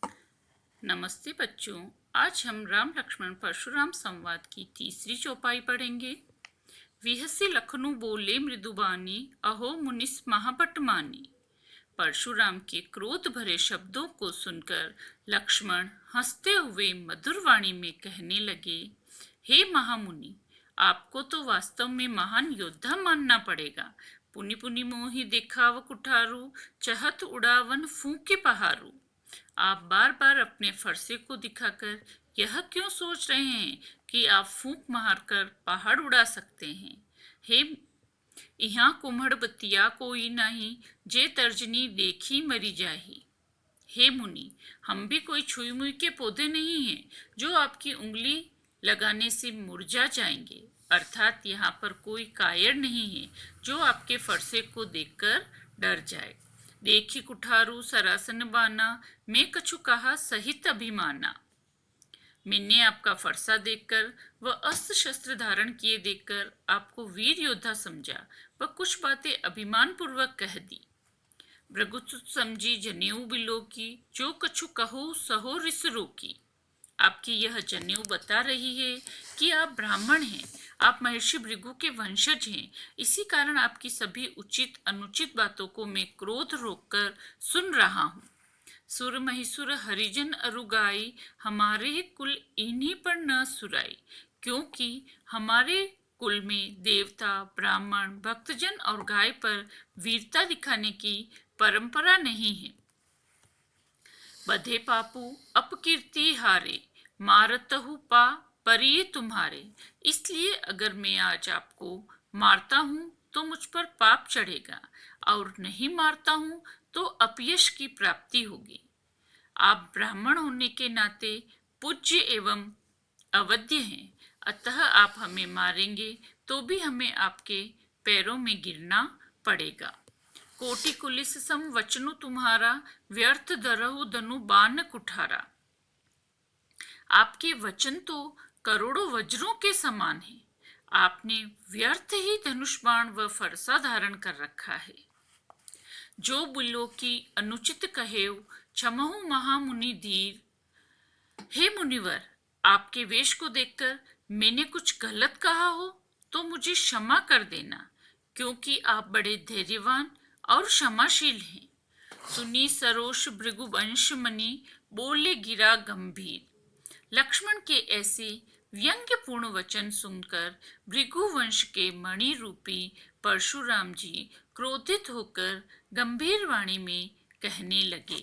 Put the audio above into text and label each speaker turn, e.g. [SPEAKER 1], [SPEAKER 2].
[SPEAKER 1] नमस्ते बच्चों, आज हम राम लक्ष्मण परशुराम संवाद की तीसरी चौपाई पढ़ेंगे। विहसी लखनऊ बोले मृदुबानी, अहो मुनिस महाबट मानी। परशुराम के क्रोध भरे शब्दों को सुनकर लक्ष्मण हंसते हुए मधुर वाणी में कहने लगे, हे महामुनि, आपको तो वास्तव में महान योद्धा मानना पड़ेगा। पुनि पुनि मोहि देखाव कुठारू, चहत उड़ावन फूके पहारू। आप बार बार अपने फरसे को दिखाकर यह क्यों सोच रहे हैं कि आप फूंक मारकर पहाड़ उड़ा सकते हैं। हे, यहाँ कुम्हड़ बतिया कोई नहीं, जे तर्जनी देखी मरी जाही। हे मुनि, हम भी कोई छुई मुई के पौधे नहीं हैं जो आपकी उंगली लगाने से मुरझा जाएंगे। अर्थात यहाँ पर कोई कायर नहीं है जो आपके फरसे को देखकर डर जाए। देखी कुठारू सरासन बाना, मैं कछु कहा सहित अभिमाना। मैंने आपका फरसा देखकर व अस्त्र शस्त्र धारण किए देखकर आपको वीर योद्धा समझा व कुछ बातें अभिमान पूर्वक कह दी। भृगुसुत समझी जनेऊ बिलो की, जो कछु कहो सहो रिस रोकी। आपकी यह जनेऊ बता रही है कि आप ब्राह्मण हैं, आप महर्षि भृगु के वंशज हैं। इसी कारण आपकी सभी उचित अनुचित बातों को मैं क्रोध रोककर सुन रहा हूँ। सुर महिसुर हरिजन अरुगाई, हमारे कुल इन्हीं पर न सुराई। क्योंकि हमारे कुल में देवता, ब्राह्मण, भक्तजन और गाय पर वीरता दिखाने की परंपरा नहीं है। बधे पापू अपकीर्ति हारे, मारतहु पा परिये तुम्हारे। इसलिए अगर मैं आज आपको मारता हूँ तो मुझ पर पाप चढ़ेगा, और नहीं मारता हूँ तो अपयश की प्राप्ति होगी। आप ब्राह्मण होने के नाते पूज्य एवं अवध्य हैं, अतः आप हमें मारेंगे तो भी हमें आपके पैरों में गिरना पड़ेगा। कोटि कुलिस सम वचनु तुम्हारा, व्यर्थ दरहु धनु बाण कुठारा। आपके वचन तो करोड़ों वज्रों के समान हैं। आपने व्यर्थ ही धनुष बाण व फरसा धारण कर रखा है। जो बुलो की अनुचित कहेव, क्षमहु महामुनि धीर। हे मुनिवर, आपके वेश को देखकर मैंने कुछ गलत कहा हो तो मुझे क्षमा कर देना, क्योंकि आप बड़े धैर्यवान और क्षमाशील हैं। सुनी सरोष भृगुवंश मणि, बोले गिरा गंभीर। लक्ष्मण के ऐसे व्यंग्यपूर्ण वचन सुनकर भृगुवंश के मणि रूपी परशुराम जी क्रोधित होकर गंभीर वाणी में कहने लगे,